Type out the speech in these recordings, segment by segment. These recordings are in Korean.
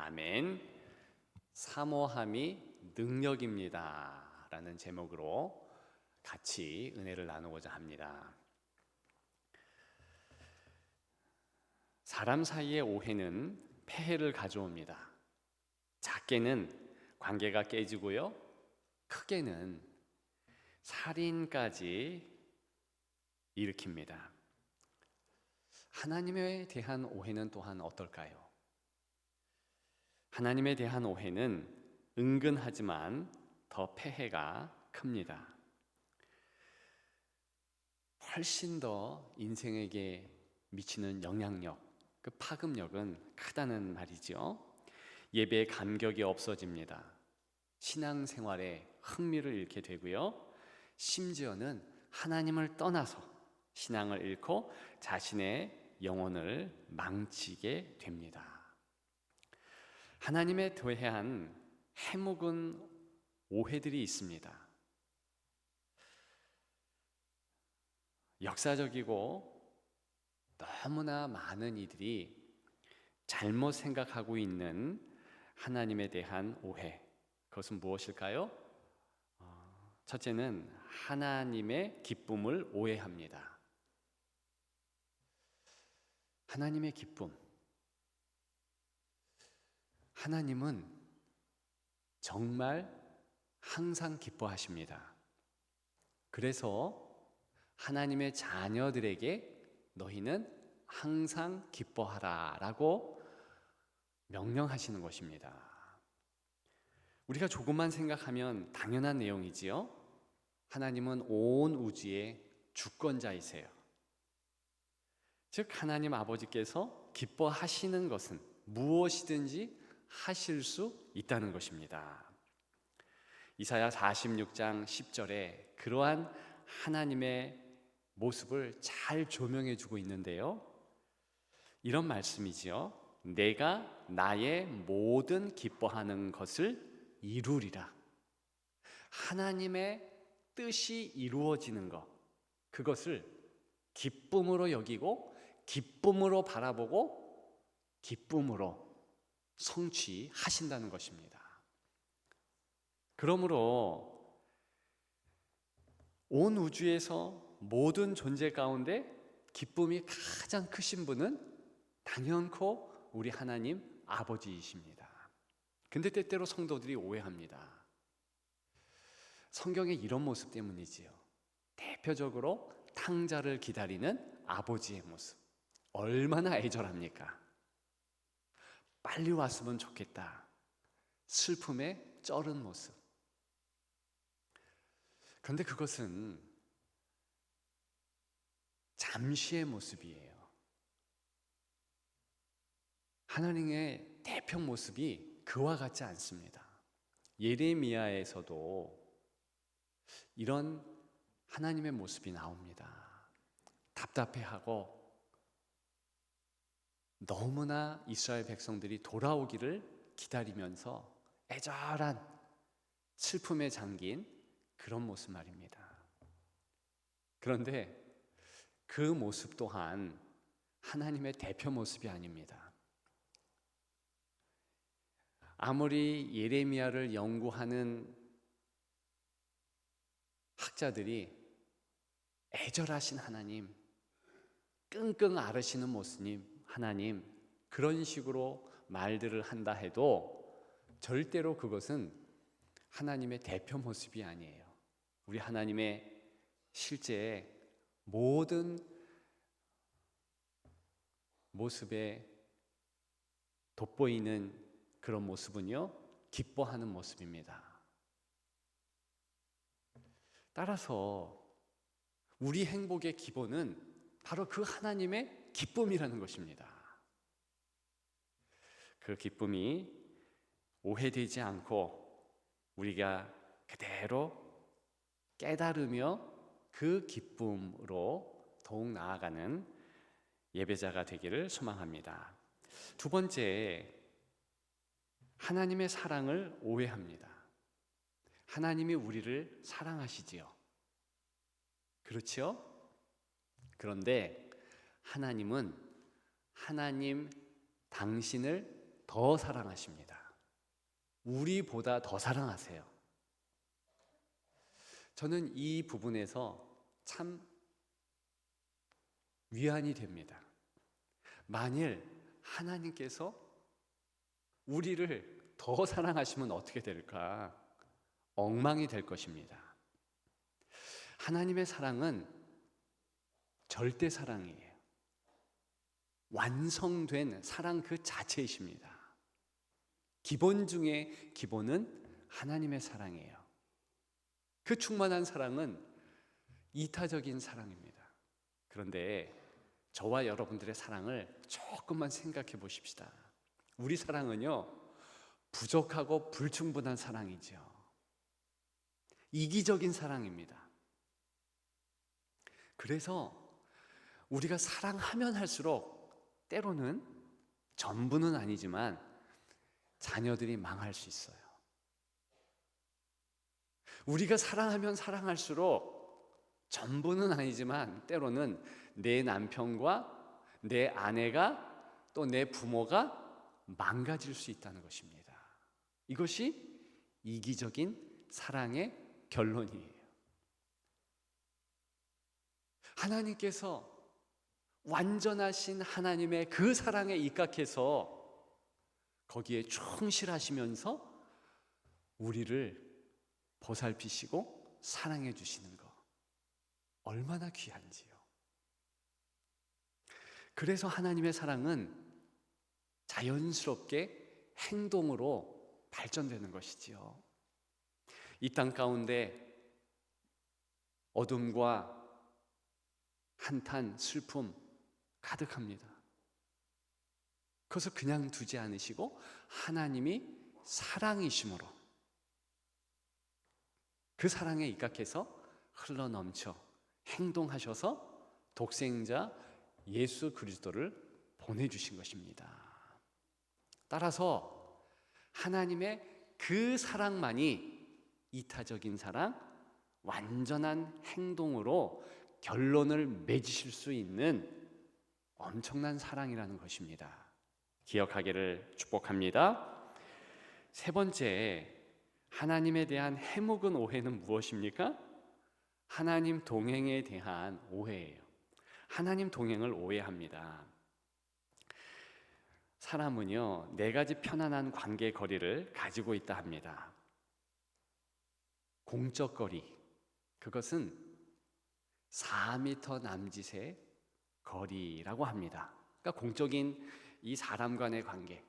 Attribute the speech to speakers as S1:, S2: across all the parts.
S1: 아멘. 사모함이 능력입니다 라는 제목으로 같이 은혜를 나누고자 합니다. 사람 사이의 오해는 폐해를 가져옵니다. 작게는 관계가 깨지고요, 크게는 살인까지 일으킵니다. 하나님에 대한 오해는 또한 어떨까요? 하나님에 대한 오해는 은근하지만 더 폐해가 큽니다. 훨씬 더 인생에게 미치는 영향력, 그 파급력은 크다는 말이죠. 예배에 감격이 없어집니다. 신앙생활에 흥미를 잃게 되고요, 심지어는 하나님을 떠나서 신앙을 잃고 자신의 영혼을 망치게 됩니다. 하나님에 대한 해묵은 오해들이 있습니다. 역사적이고 너무나 많은 이들이 잘못 생각하고 있는 하나님에 대한 오해, 그것은 무엇일까요? 첫째는 하나님의 기쁨을 오해합니다. 하나님의 기쁨, 하나님은 정말 항상 기뻐하십니다. 그래서 하나님의 자녀들에게 너희는 항상 기뻐하라 라고 명령하시는 것입니다. 우리가 조금만 생각하면 당연한 내용이지요. 하나님은 온 우주의 주권자이세요. 즉 하나님 아버지께서 기뻐하시는 것은 무엇이든지 하실 수 있다는 것입니다. 이사야 46장 10절에 그러한 하나님의 모습을 잘 조명해 주고 있는데요, 이런 말씀이지요. 내가 나의 모든 기뻐하는 것을 이루리라. 하나님의 뜻이 이루어지는 것, 그것을 기쁨으로 여기고 기쁨으로 바라보고 기쁨으로 성취하신다는 것입니다. 그러므로 온 우주에서 모든 존재 가운데 기쁨이 가장 크신 분은 당연코 우리 하나님 아버지이십니다. 근데 때때로 성도들이 오해합니다. 성경의 이런 모습 때문이지요. 대표적으로 탕자를 기다리는 아버지의 모습, 얼마나 애절합니까? 빨리 왔으면 좋겠다. 슬픔에 쩔은 모습. 그런데 그것은 잠시의 모습이에요. 하나님의 대표 모습이 그와 같지 않습니다. 예레미야에서도 이런 하나님의 모습이 나옵니다. 답답해하고 너무나 이스라엘 백성들이 돌아오기를 기다리면서 애절한 슬픔에 잠긴 그런 모습 말입니다. 그런데 그 모습 또한 하나님의 대표 모습이 아닙니다. 아무리 예레미야를 연구하는 학자들이 애절하신 하나님, 끙끙 앓으시는 모습님 하나님, 그런 식으로 말들을 한다 해도 절대로 그것은 하나님의 대표 모습이 아니에요. 우리 하나님의 실제 모든 모습에 돋보이는 그런 모습은요, 기뻐하는 모습입니다. 따라서 우리 행복의 기본은 바로 그 하나님의 기쁨이라는 것입니다. 그 기쁨이 오해되지 않고 우리가 그대로 깨달으며 그 기쁨으로 더욱 나아가는 예배자가 되기를 소망합니다. 두 번째, 하나님의 사랑을 오해합니다. 하나님이 우리를 사랑하시지요. 그렇죠? 그런데 하나님은 하나님 당신을 더 사랑하십니다. 우리보다 더 사랑하세요. 저는 이 부분에서 참 위안이 됩니다. 만일 하나님께서 우리를 더 사랑하시면 어떻게 될까? 엉망이 될 것입니다. 하나님의 사랑은 절대 사랑이에요. 완성된 사랑 그 자체이십니다. 기본 중에 기본은 하나님의 사랑이에요. 그 충만한 사랑은 이타적인 사랑입니다. 그런데 저와 여러분들의 사랑을 조금만 생각해 보십시다. 우리 사랑은요, 부족하고 불충분한 사랑이죠. 이기적인 사랑입니다. 그래서 우리가 사랑하면 할수록 때로는, 전부는 아니지만 자녀들이 망할 수 있어요. 우리가 사랑하면 사랑할수록 전부는 아니지만 때로는 내 남편과 내 아내가 또 내 부모가 망가질 수 있다는 것입니다. 이것이 이기적인 사랑의 결론이에요. 하나님께서 완전하신 하나님의 그 사랑에 입각해서 거기에 충실하시면서 우리를 보살피시고 사랑해 주시는 것, 얼마나 귀한지요. 그래서 하나님의 사랑은 자연스럽게 행동으로 발전되는 것이지요. 이 땅 가운데 어둠과 한탄, 슬픔 가득합니다. 그것을 그냥 두지 않으시고 하나님이 사랑이심으로 그 사랑에 입각해서 흘러넘쳐 행동하셔서 독생자 예수 그리스도를 보내주신 것입니다. 따라서 하나님의 그 사랑만이 이타적인 사랑, 완전한 행동으로 결론을 맺으실 수 있는 엄청난 사랑이라는 것입니다. 기억하기를 축복합니다. 세 번째, 하나님에 대한 해묵은 오해는 무엇입니까? 하나님 동행에 대한 오해예요. 하나님 동행을 오해합니다. 사람은요, 네 가지 편안한 관계 거리를 가지고 있다 합니다. 공적 거리, 그것은 4m 남짓의 거리라고 합니다. 그러니까 공적인 이 사람 간의 관계,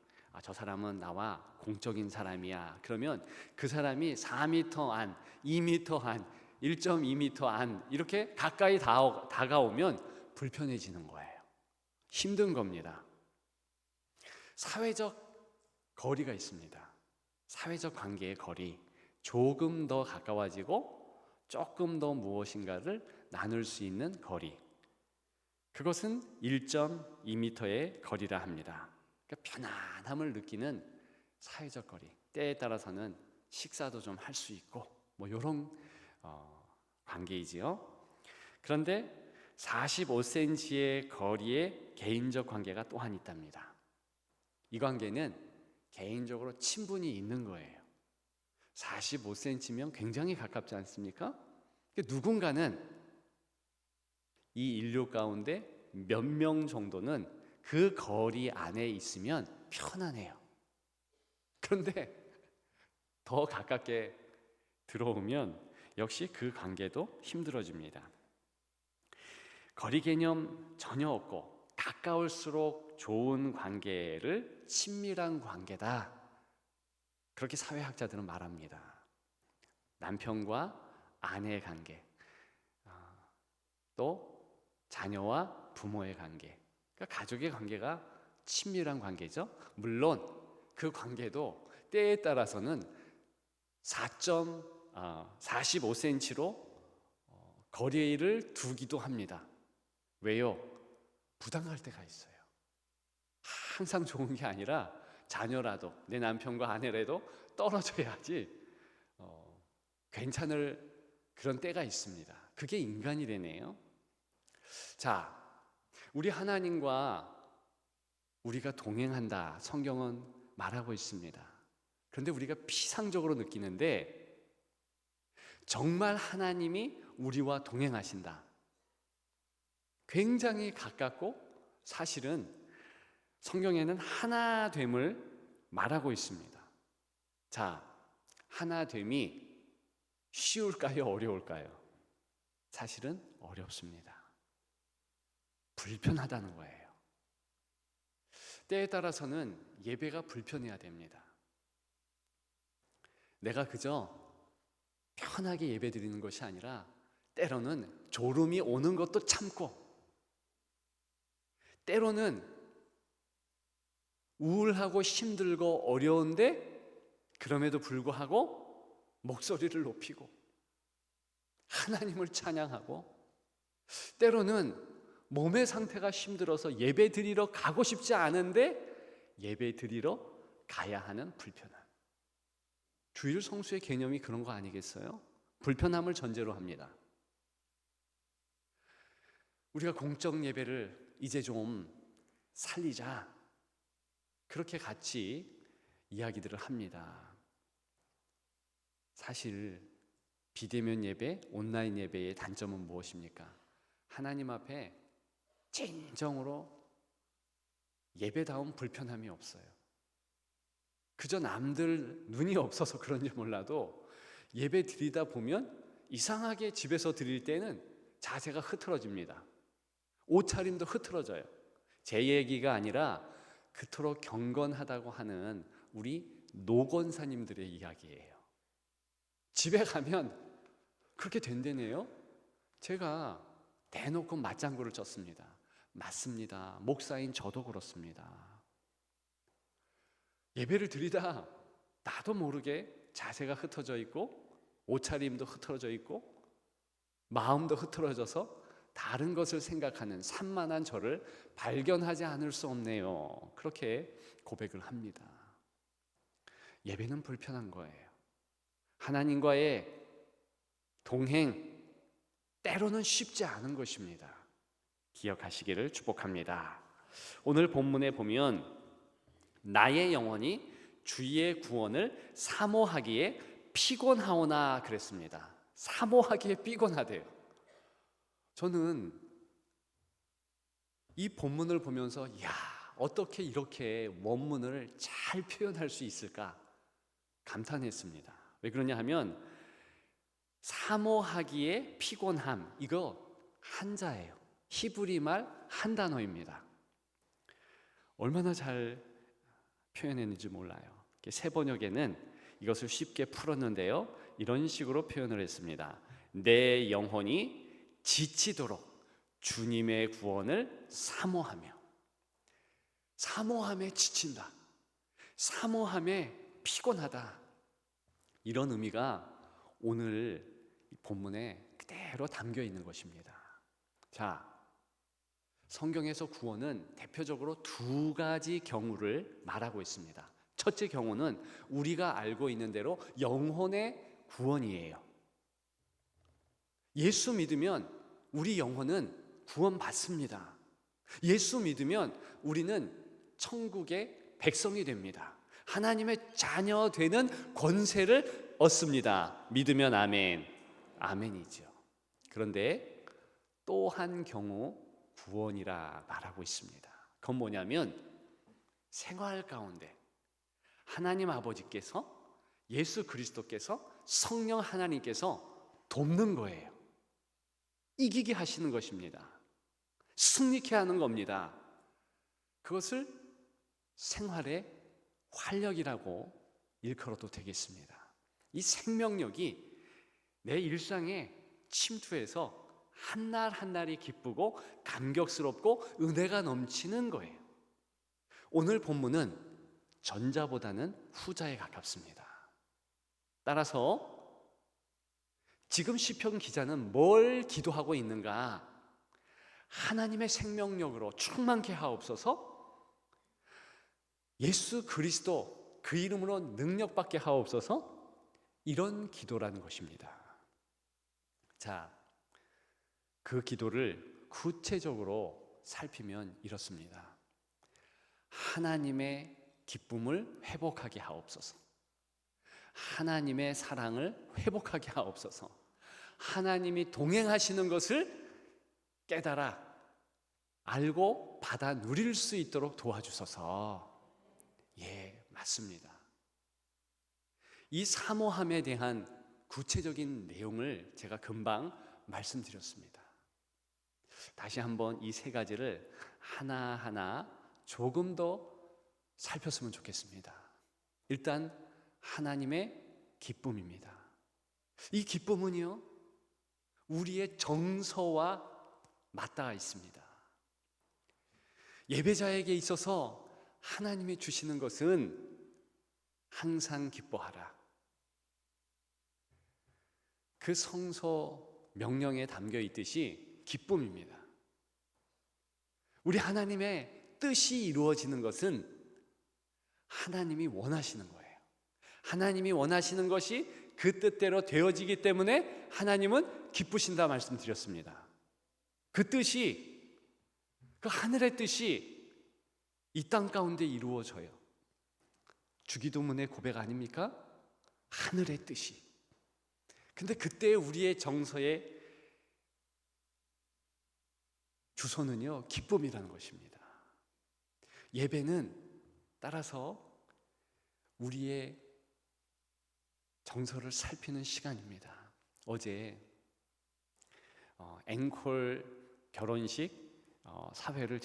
S1: 저 사람은 나와 공적인 사람이야. 그러면 그 사람이 4m 안, 2m 안, 1.2m 안 이렇게 가까이 다가오면 불편해지는 거예요. 힘든 겁니다. 사회적 거리가 있습니다. 사회적 관계의 거리, 조금 더 가까워지고 조금 더 무엇인가를 나눌 수 있는 거리, 그것은 1.2m의 거리라 합니다. 그러니까 편안함을 느끼는 사회적 거리, 때에 따라서는 식사도 좀 할 수 있고 이런 관계이지요. 그런데 45cm의 거리의 개인적 관계가 또한 있답니다. 이 관계는 개인적으로 친분이 있는 거예요. 45cm면 굉장히 가깝지 않습니까? 누군가는 이 인류 가운데 몇 명 정도는 그 거리 안에 있으면 편안해요. 그런데 더 가깝게 들어오면 역시 그 관계도 힘들어집니다. 거리 개념 전혀 없고 가까울수록 좋은 관계를 친밀한 관계다, 그렇게 사회학자들은 말합니다. 남편과 아내의 관계, 또 자녀와 부모의 관계, 그러니까 가족의 관계가 친밀한 관계죠. 물론 그 관계도 때에 따라서는 45cm로 거리를 두기도 합니다. 왜요? 부담갈 때가 있어요. 항상 좋은 게 아니라 자녀라도, 내 남편과 아내라도 떨어져야지 괜찮을 그런 때가 있습니다. 그게 인간이래네요. 자, 우리 하나님과 우리가 동행한다, 성경은 말하고 있습니다. 그런데 우리가 피상적으로 느끼는데 정말 하나님이 우리와 동행하신다. 굉장히 가깝고 사실은 성경에는 하나됨을 말하고 있습니다. 자, 하나됨이 쉬울까요? 어려울까요? 사실은 어렵습니다. 불편하다는 거예요. 때에 따라서는 예배가 불편해야 됩니다. 내가 그저 편하게 예배 드리는 것이 아니라 때로는 졸음이 오는 것도 참고, 때로는 우울하고 힘들고 어려운데 그럼에도 불구하고 목소리를 높이고 하나님을 찬양하고, 때로는 몸의 상태가 힘들어서 예배 드리러 가고 싶지 않은데 예배 드리러 가야 하는 불편함. 주일 성수의 개념이 그런 거 아니겠어요? 불편함을 전제로 합니다. 우리가 공적 예배를 이제 좀 살리자, 그렇게 같이 이야기들을 합니다. 사실 비대면 예배, 온라인 예배의 단점은 무엇입니까? 하나님 앞에 진정으로 예배다운 불편함이 없어요. 그저 남들 눈이 없어서 그런지 몰라도 예배 드리다 보면 이상하게 집에서 드릴 때는 자세가 흐트러집니다. 옷차림도 흐트러져요. 제 얘기가 아니라 그토록 경건하다고 하는 우리 노건사님들의 이야기예요. 집에 가면 그렇게 된다네요. 제가 대놓고 맞장구를 쳤습니다. 맞습니다. 목사인 저도 그렇습니다. 예배를 드리다 나도 모르게 자세가 흩어져 있고 옷차림도 흩어져 있고 마음도 흐트러져서 다른 것을 생각하는 산만한 저를 발견하지 않을 수 없네요. 그렇게 고백을 합니다. 예배는 불편한 거예요. 하나님과의 동행, 때로는 쉽지 않은 것입니다. 기억하시기를 축복합니다. 오늘 본문에 보면 나의 영혼이 주의 구원을 사모하기에 피곤하오나 그랬습니다. 사모하기에 피곤하대요. 저는 이 본문을 보면서 어떻게 이렇게 원문을 잘 표현할 수 있을까 감탄했습니다. 왜 그러냐 하면 사모하기에 피곤함, 이거 한자예요. 히브리 말 한 단어입니다. 얼마나 잘 표현했는지 몰라요. 새 번역에는 이것을 쉽게 풀었는데요, 이런 식으로 표현을 했습니다. 내 영혼이 지치도록 주님의 구원을 사모하며, 사모함에 지친다, 사모함에 피곤하다, 이런 의미가 오늘 본문에 그대로 담겨 있는 것입니다. 자, 성경에서 구원은 대표적으로 두 가지 경우를 말하고 있습니다. 첫째 경우는 우리가 알고 있는 대로 영혼의 구원이에요. 예수 믿으면 우리 영혼은 구원받습니다. 예수 믿으면 우리는 천국의 백성이 됩니다. 하나님의 자녀 되는 권세를 얻습니다. 믿으면 아멘, 아멘이죠. 그런데 또 한 경우 구원이라 말하고 있습니다. 그건 뭐냐면 생활 가운데 하나님 아버지께서, 예수 그리스도께서, 성령 하나님께서 돕는 거예요. 이기게 하시는 것입니다. 승리케 하는 겁니다. 그것을 생활의 활력이라고 일컬어도 되겠습니다. 이 생명력이 내 일상에 침투해서 한날 한날이 기쁘고 감격스럽고 은혜가 넘치는 거예요. 오늘 본문은 전자보다는 후자에 가깝습니다. 따라서 지금 시편 기자는 뭘 기도하고 있는가? 하나님의 생명력으로 충만케 하옵소서, 예수 그리스도 그 이름으로 능력받게 하옵소서, 이런 기도라는 것입니다. 자, 그 기도를 구체적으로 살피면 이렇습니다. 하나님의 기쁨을 회복하게 하옵소서. 하나님의 사랑을 회복하게 하옵소서. 하나님이 동행하시는 것을 깨달아 알고 받아 누릴 수 있도록 도와주소서. 예, 맞습니다. 이 사모함에 대한 구체적인 내용을 제가 금방 말씀드렸습니다. 다시 한번 이 세 가지를 하나하나 조금 더 살폈으면 좋겠습니다. 일단 하나님의 기쁨입니다. 이 기쁨은요, 우리의 정서와 맞닿아 있습니다. 예배자에게 있어서 하나님이 주시는 것은 항상 기뻐하라. 그 성서 명령에 담겨 있듯이 기쁨입니다. 우리 하나님의 뜻이 이루어지는 것은 하나님이 원하시는 거예요. 하나님이 원하시는 것이 그 뜻대로 되어지기 때문에 하나님은 기쁘신다 말씀드렸습니다. 그 뜻이, 그 하늘의 뜻이 이 땅 가운데 이루어져요. 주기도문의 고백 아닙니까? 하늘의 뜻이. 근데 그때 우리의 정서의 주소는요, 기쁨이라는 것입니다. 예배는 따라서 우리의 정서를 살피는 시간입니다. 어제 앵콜 결혼식 사회를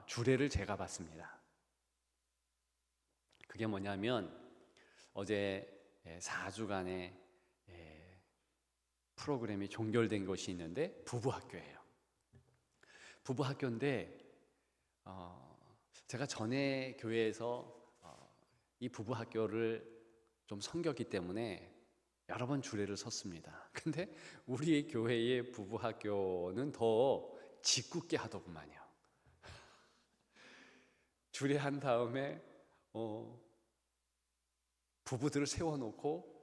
S1: 주례를 제가 봤습니다. 그게 뭐냐면 어제 4주간의 프로그램이 종결된 것이 있는데 부부학교예요. 부부학교인데 제가 전에 교회에서 이 부부학교를 좀 섬겼기 때문에 여러 번 주례를 섰습니다. 근데 우리 교회의 부부학교는 더 짓궂게 하더구만요. 주례한 다음에 부부들을 세워놓고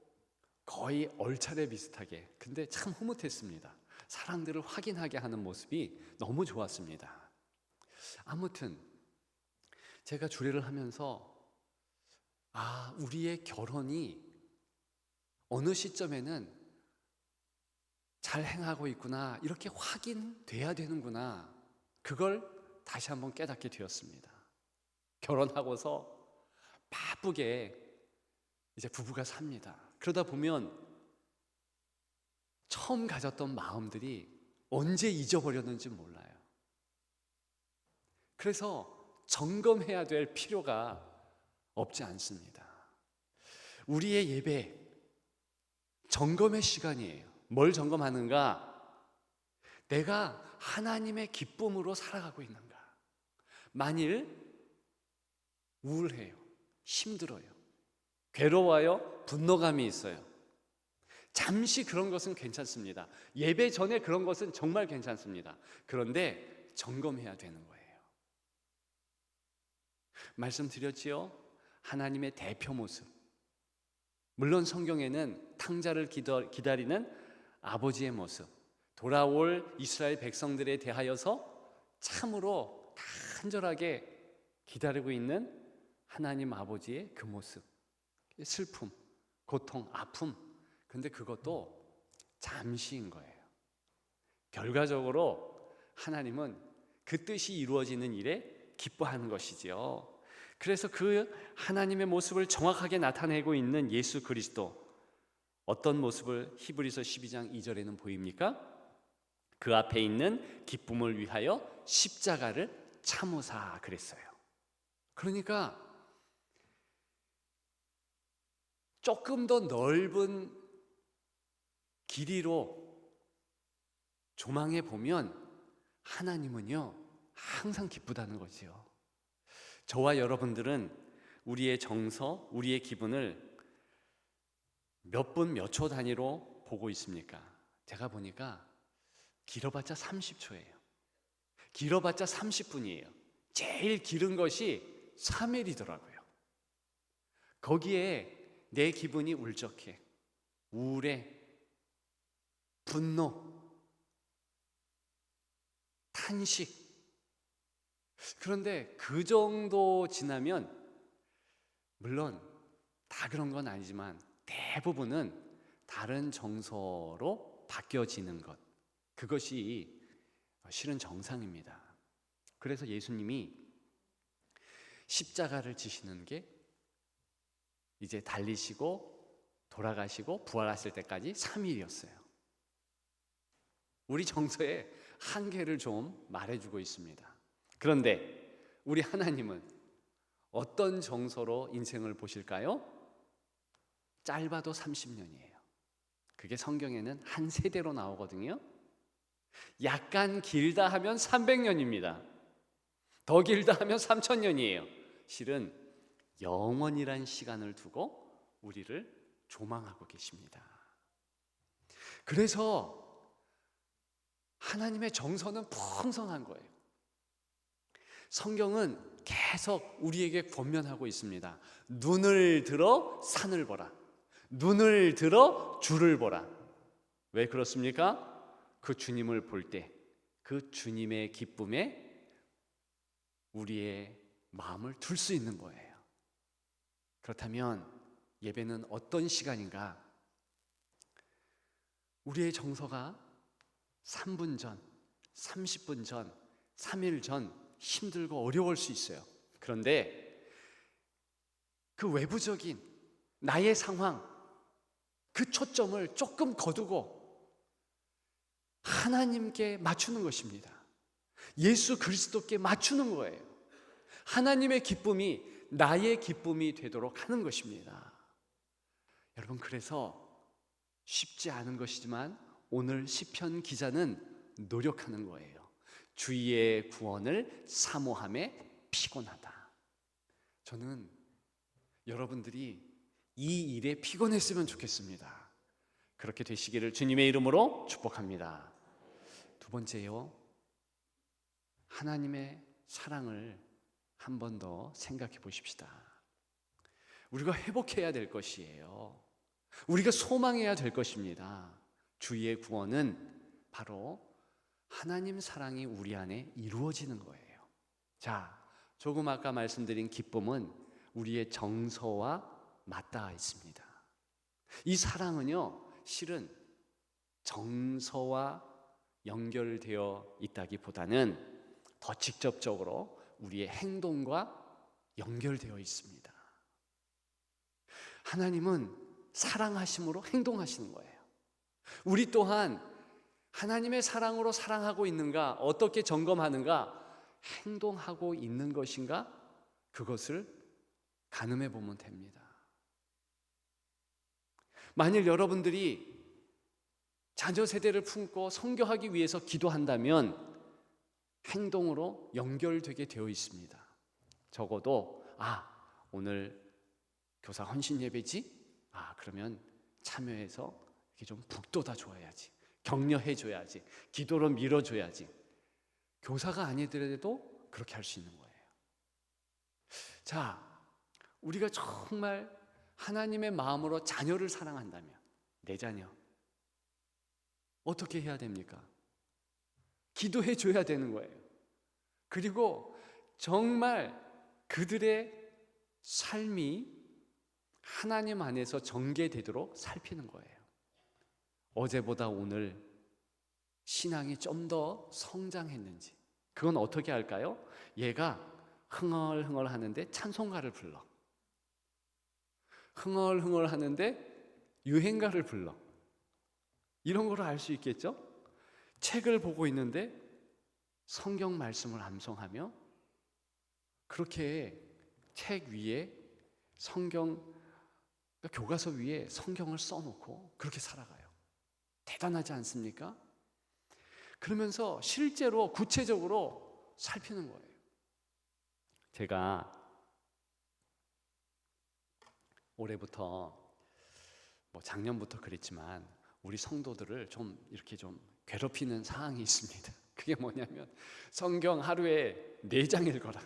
S1: 거의 얼차례 비슷하게, 근데 참 흐뭇했습니다. 사랑들을 확인하게 하는 모습이 너무 좋았습니다. 아무튼 제가 주례를 하면서 우리의 결혼이 어느 시점에는 잘 행하고 있구나, 이렇게 확인돼야 되는구나, 그걸 다시 한번 깨닫게 되었습니다. 결혼하고서 바쁘게 이제 부부가 삽니다. 그러다 보면 처음 가졌던 마음들이 언제 잊어버렸는지 몰라요. 그래서 점검해야 될 필요가 없지 않습니다. 우리의 예배 점검의 시간이에요. 뭘 점검하는가? 내가 하나님의 기쁨으로 살아가고 있는가? 만일 우울해요, 힘들어요, 괴로워요, 분노감이 있어요, 잠시 그런 것은 괜찮습니다. 예배 전에 그런 것은 정말 괜찮습니다. 그런데 점검해야 되는 거예요. 말씀드렸지요? 하나님의 대표 모습. 물론 성경에는 탕자를 기다리는 아버지의 모습, 돌아올 이스라엘 백성들에 대하여서 참으로 간절하게 기다리고 있는 하나님 아버지의 그 모습, 슬픔, 고통, 아픔. 근데 그것도 잠시인 거예요. 결과적으로 하나님은 그 뜻이 이루어지는 일에 기뻐하는 것이지요. 그래서 그 하나님의 모습을 정확하게 나타내고 있는 예수 그리스도, 어떤 모습을 히브리서 12장 2절에는 보입니까? 그 앞에 있는 기쁨을 위하여 십자가를 참으사 그랬어요. 그러니까 조금 더 넓은 길이로 조망해 보면 하나님은요 항상 기쁘다는 거지요. 저와 여러분들은 우리의 정서, 우리의 기분을 몇 분, 몇 초 단위로 보고 있습니까? 제가 보니까 길어봤자 30초예요. 길어봤자 30분이에요. 제일 길은 것이 3일이더라고요. 거기에 내 기분이 울적해, 우울해, 분노, 탄식. 그런데 그 정도 지나면 물론 다 그런 건 아니지만 대부분은 다른 정서로 바뀌어지는 것, 그것이 실은 정상입니다. 그래서 예수님이 십자가를 지시는 게 이제 달리시고 돌아가시고 부활하실 때까지 3일이었어요. 우리 정서의 한계를 좀 말해주고 있습니다. 그런데 우리 하나님은 어떤 정서로 인생을 보실까요? 짧아도 30년이에요. 그게 성경에는 한 세대로 나오거든요. 약간 길다 하면 300년입니다. 더 길다 하면 3000년이에요. 실은 영원이란 시간을 두고 우리를 조망하고 계십니다. 그래서 하나님의 정서는 풍성한 거예요. 성경은 계속 우리에게 권면하고 있습니다. 눈을 들어 산을 보라. 눈을 들어 주를 보라. 왜 그렇습니까? 그 주님을 볼 때 그 주님의 기쁨에 우리의 마음을 둘 수 있는 거예요. 그렇다면 예배는 어떤 시간인가? 우리의 정서가 3분 전, 30분 전, 3일 전 힘들고 어려울 수 있어요. 그런데 그 외부적인 나의 상황, 그 초점을 조금 거두고 하나님께 맞추는 것입니다. 예수 그리스도께 맞추는 거예요. 하나님의 기쁨이 나의 기쁨이 되도록 하는 것입니다. 여러분, 그래서 쉽지 않은 것이지만 오늘 시편 기자는 노력하는 거예요. 주의 구원을 사모함에 피곤하다. 저는 여러분들이 이 일에 피곤했으면 좋겠습니다. 그렇게 되시기를 주님의 이름으로 축복합니다. 두 번째요, 하나님의 사랑을 한 번 더 생각해 보십시다. 우리가 회복해야 될 것이에요. 우리가 소망해야 될 것입니다. 주의 구원은 바로 하나님 사랑이 우리 안에 이루어지는 거예요. 자, 조금 아까 말씀드린 기쁨은 우리의 정서와 맞닿아 있습니다. 이 사랑은요, 실은 정서와 연결되어 있다기보다는 더 직접적으로 우리의 행동과 연결되어 있습니다. 하나님은 사랑하심으로 행동하시는 거예요. 우리 또한 하나님의 사랑으로 사랑하고 있는가, 어떻게 점검하는가, 행동하고 있는 것인가, 그것을 가늠해 보면 됩니다. 만일 여러분들이 자녀 세대를 품고 선교하기 위해서 기도한다면 행동으로 연결되게 되어 있습니다. 적어도 오늘 교사 헌신 예배지? 그러면 참여해서 이렇게 좀 북돋아 줘야지, 격려해 줘야지, 기도로 밀어줘야지. 교사가 아니더라도 그렇게 할 수 있는 거예요. 자, 우리가 정말 하나님의 마음으로 자녀를 사랑한다면, 내 자녀 어떻게 해야 됩니까? 기도해 줘야 되는 거예요. 그리고 정말 그들의 삶이 하나님 안에서 전개되도록 살피는 거예요. 어제보다 오늘 신앙이 좀 더 성장했는지, 그건 어떻게 할까요? 얘가 흥얼흥얼 하는데 찬송가를 불러. 흥얼흥얼 하는데 유행가를 불러. 이런 걸 알 수 있겠죠? 책을 보고 있는데 성경 말씀을 암송하며, 그렇게 책 위에 성경, 교과서 위에 성경을 써놓고 그렇게 살아가요. 대단하지 않습니까? 그러면서 실제로 구체적으로 살피는 거예요. 제가 올해부터, 작년부터 그랬지만 우리 성도들을 좀 이렇게 좀 괴롭히는 상황이 있습니다. 그게 뭐냐면 성경 하루에 4장 읽어라.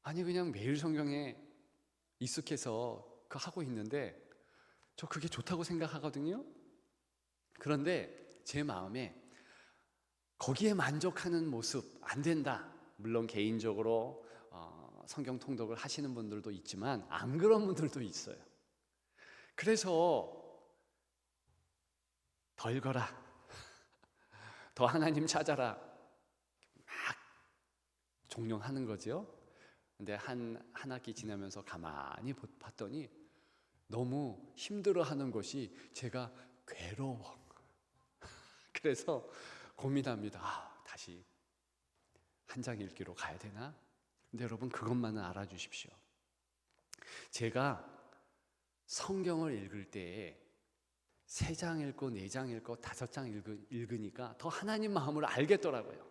S1: 아니, 그냥 매일 성경에 익숙해서 그 하고 있는데 저 그게 좋다고 생각하거든요. 그런데 제 마음에 거기에 만족하는 모습 안 된다. 물론 개인적으로 성경 통독을 하시는 분들도 있지만 안 그런 분들도 있어요. 그래서 더 읽어라, 더 하나님 찾아라 막 종용하는 거죠. 근데 한 학기 지나면서 가만히 봤더니 너무 힘들어하는 것이 제가 괴로워. 그래서 고민합니다. 다시 한 장 읽기로 가야 되나? 근데 여러분, 그것만은 알아주십시오. 제가 성경을 읽을 때에 3장 읽고 4장 읽고 5장 읽으니까 더 하나님 마음을 알겠더라고요.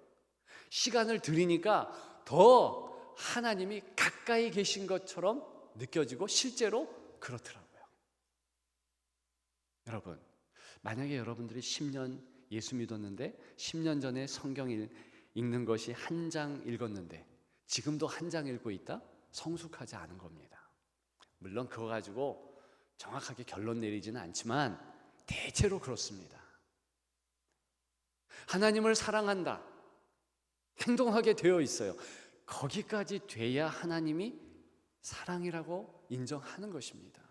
S1: 시간을 들이니까 더 하나님이 가까이 계신 것처럼 느껴지고 실제로 그렇더라고요. 여러분, 만약에 여러분들이 10년 예수 믿었는데 10년 전에 성경 읽는 것이 한 장 읽었는데 지금도 한 장 읽고 있다? 성숙하지 않은 겁니다. 물론 그거 가지고 정확하게 결론 내리지는 않지만 대체로 그렇습니다. 하나님을 사랑한다, 행동하게 되어 있어요. 거기까지 돼야 하나님이 사랑이라고 인정하는 것입니다.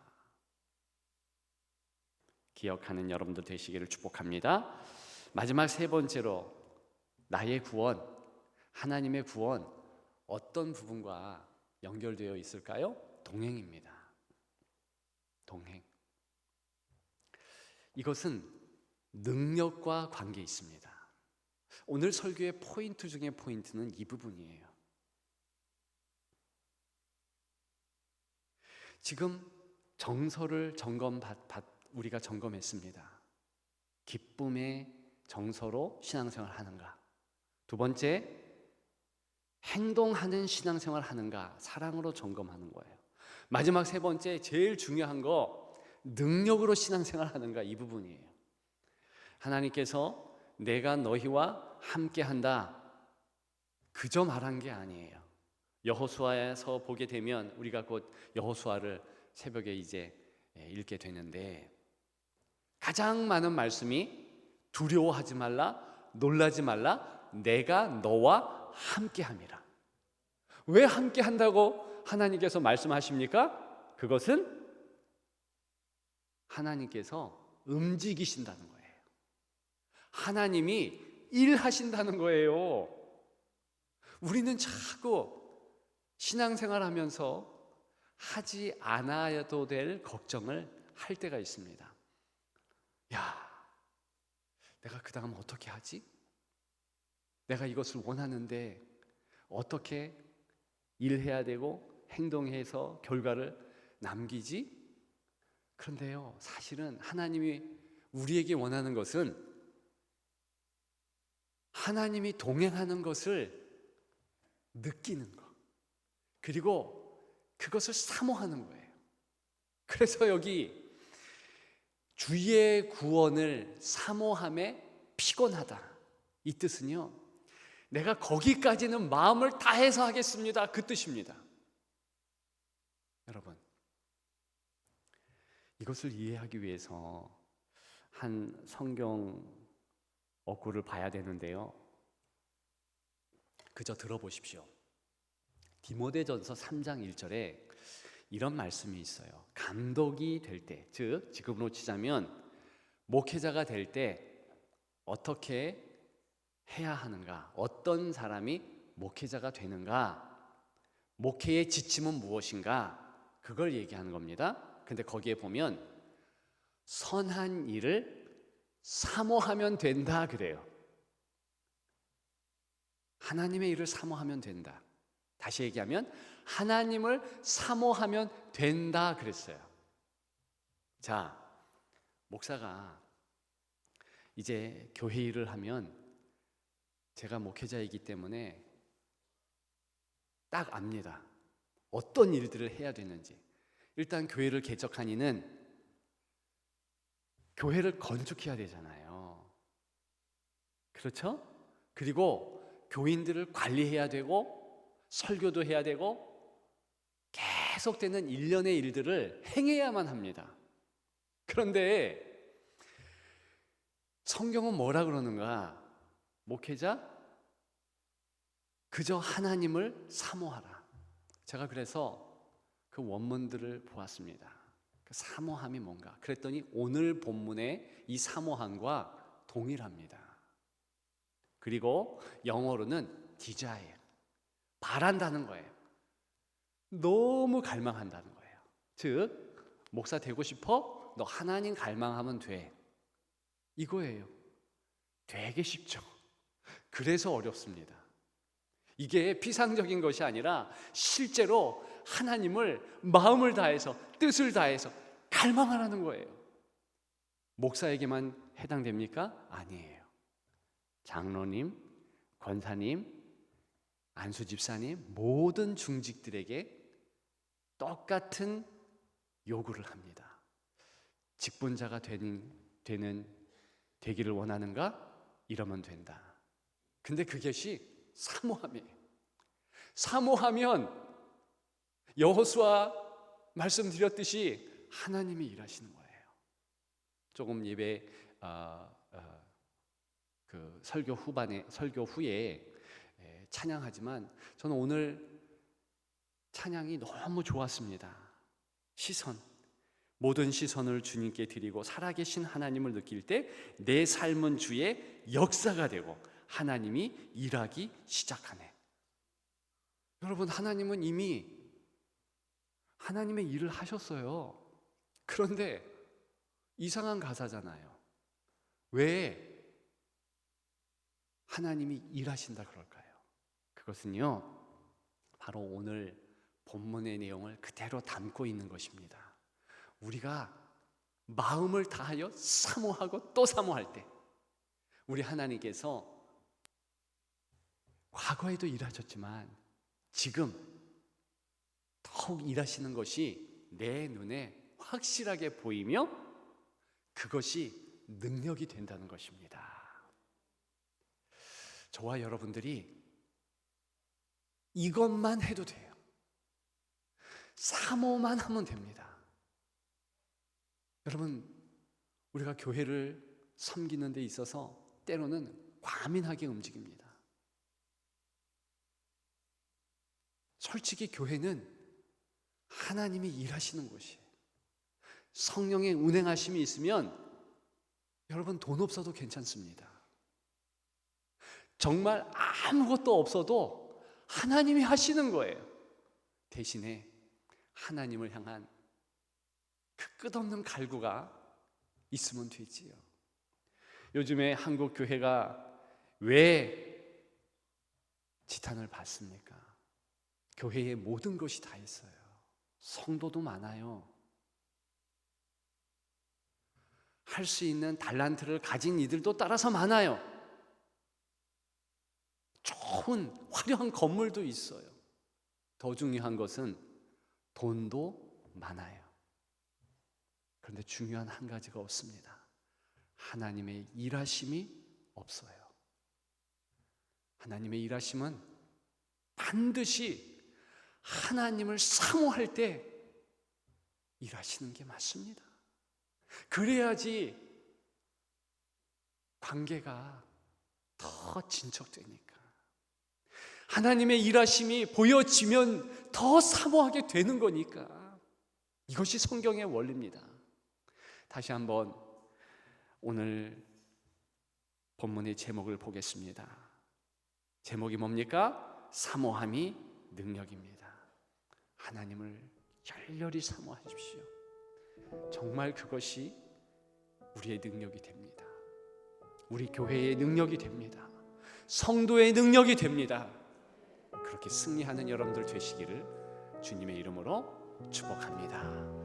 S1: 기억하는 여러분들 되시기를 축복합니다. 마지막 3번째로, 나의 구원, 하나님의 구원, 어떤 부분과 연결되어 있을까요? 동행입니다. 동행. 이것은 능력과 관계 있습니다. 오늘 설교의 포인트 중에 포인트는 이 부분이에요. 지금 정서를 우리가 점검했습니다. 기쁨의 정서로 신앙생활 하는가? 2번째, 행동하는 신앙생활 하는가? 사랑으로 점검하는 거예요. 마지막 3번째, 제일 중요한 거, 능력으로 신앙생활 하는가? 이 부분이에요. 하나님께서 내가 너희와 함께한다, 그저 말한 게 아니에요. 여호수아에서 보게 되면 우리가 곧 여호수아를 새벽에 이제 읽게 되는데 가장 많은 말씀이 두려워하지 말라, 놀라지 말라, 내가 너와 함께함이라. 왜 함께한다고 하나님께서 말씀하십니까? 그것은 하나님께서 움직이신다는 거예요. 하나님이 일하신다는 거예요. 우리는 자꾸 신앙생활하면서 하지 않아도 될 걱정을 할 때가 있습니다. 야, 내가 그 다음 어떻게 하지? 내가 이것을 원하는데 어떻게 일해야 되고 행동해서 결과를 남기지? 그런데요, 사실은 하나님이 우리에게 원하는 것은 하나님이 동행하는 것을 느끼는 것, 그리고 그것을 사모하는 거예요. 그래서 여기 주의 구원을 사모함에 피곤하다, 이 뜻은요, 내가 거기까지는 마음을 다해서 하겠습니다, 그 뜻입니다. 여러분, 이것을 이해하기 위해서 한 성경 어구를 봐야 되는데요, 그저 들어보십시오. 디모데전서 3장 1절에 이런 말씀이 있어요. 감독이 될 때, 즉 지금으로 치자면 목회자가 될 때 어떻게 해야 하는가, 어떤 사람이 목회자가 되는가, 목회의 지침은 무엇인가, 그걸 얘기하는 겁니다. 근데 거기에 보면 선한 일을 사모하면 된다 그래요. 하나님의 일을 사모하면 된다. 다시 얘기하면 하나님을 사모하면 된다 그랬어요. 자, 목사가 이제 교회 일을 하면, 제가 목회자이기 때문에 딱 압니다. 어떤 일들을 해야 되는지. 일단 교회를 개척한 이는 교회를 건축해야 되잖아요. 그렇죠? 그리고 교인들을 관리해야 되고 설교도 해야 되고 계속되는 일련의 일들을 행해야만 합니다. 그런데 성경은 뭐라 그러는가? 목회자, 그저 하나님을 사모하라. 제가 그래서 그 원문들을 보았습니다. 그 사모함이 뭔가? 그랬더니 오늘 본문의 이 사모함과 동일합니다. 그리고 영어로는 desire, 바란다는 거예요. 너무 갈망한다는 거예요. 즉, 목사 되고 싶어? 너 하나님 갈망하면 돼. 이거예요. 되게 쉽죠. 그래서 어렵습니다. 이게 피상적인 것이 아니라 실제로 하나님을 마음을 다해서, 뜻을 다해서 갈망하라는 거예요. 목사에게만 해당됩니까? 아니에요. 장로님, 권사님, 안수집사님, 모든 중직들에게 똑같은 요구를 합니다. 직분자가 되기를 원하는가? 이러면 된다. 근데 그것이 사모함이에요. 사모하면 여호수아 말씀드렸듯이 하나님이 일하시는 거예요. 조금 예배 그 설교 후에 찬양하지만 저는 오늘 찬양이 너무 좋았습니다. 모든 시선을 주님께 드리고 살아계신 하나님을 느낄 때 내 삶은 주의 역사가 되고 하나님이 일하기 시작하네. 여러분, 하나님은 이미 하나님의 일을 하셨어요. 그런데 이상한 가사잖아요. 왜 하나님이 일하신다 그럴까요? 그것은요, 바로 오늘 본문의 내용을 그대로 담고 있는 것입니다. 우리가 마음을 다하여 사모하고 또 사모할 때 우리 하나님께서 과거에도 일하셨지만 지금 더욱 일하시는 것이 내 눈에 확실하게 보이며 그것이 능력이 된다는 것입니다. 저와 여러분들이 이것만 해도 돼요. 사모만 하면 됩니다. 여러분, 우리가 교회를 섬기는 데 있어서 때로는 과민하게 움직입니다. 솔직히 교회는 하나님이 일하시는 곳이에요. 성령의 운행하심이 있으면 여러분 돈 없어도 괜찮습니다. 정말 아무것도 없어도 하나님이 하시는 거예요. 대신에 하나님을 향한 그 끝없는 갈구가 있으면 되지요. 요즘에 한국 교회가 왜 지탄을 받습니까? 교회에 모든 것이 다 있어요. 성도도 많아요. 할 수 있는 달란트를 가진 이들도 따라서 많아요. 좋은 화려한 건물도 있어요. 더 중요한 것은 돈도 많아요. 그런데 중요한 한 가지가 없습니다. 하나님의 일하심이 없어요. 하나님의 일하심은 반드시 하나님을 사모할 때 일하시는 게 맞습니다. 그래야지 관계가 더 진척되니까. 하나님의 일하심이 보여지면 더 사모하게 되는 거니까. 이것이 성경의 원리입니다. 다시 한번 오늘 본문의 제목을 보겠습니다. 제목이 뭡니까? 사모함이 능력입니다. 하나님을 열렬히 사모하십시오. 정말 그것이 우리의 능력이 됩니다. 우리 교회의 능력이 됩니다. 성도의 능력이 됩니다. 그렇게 승리하는 여러분들 되시기를 주님의 이름으로 축복합니다.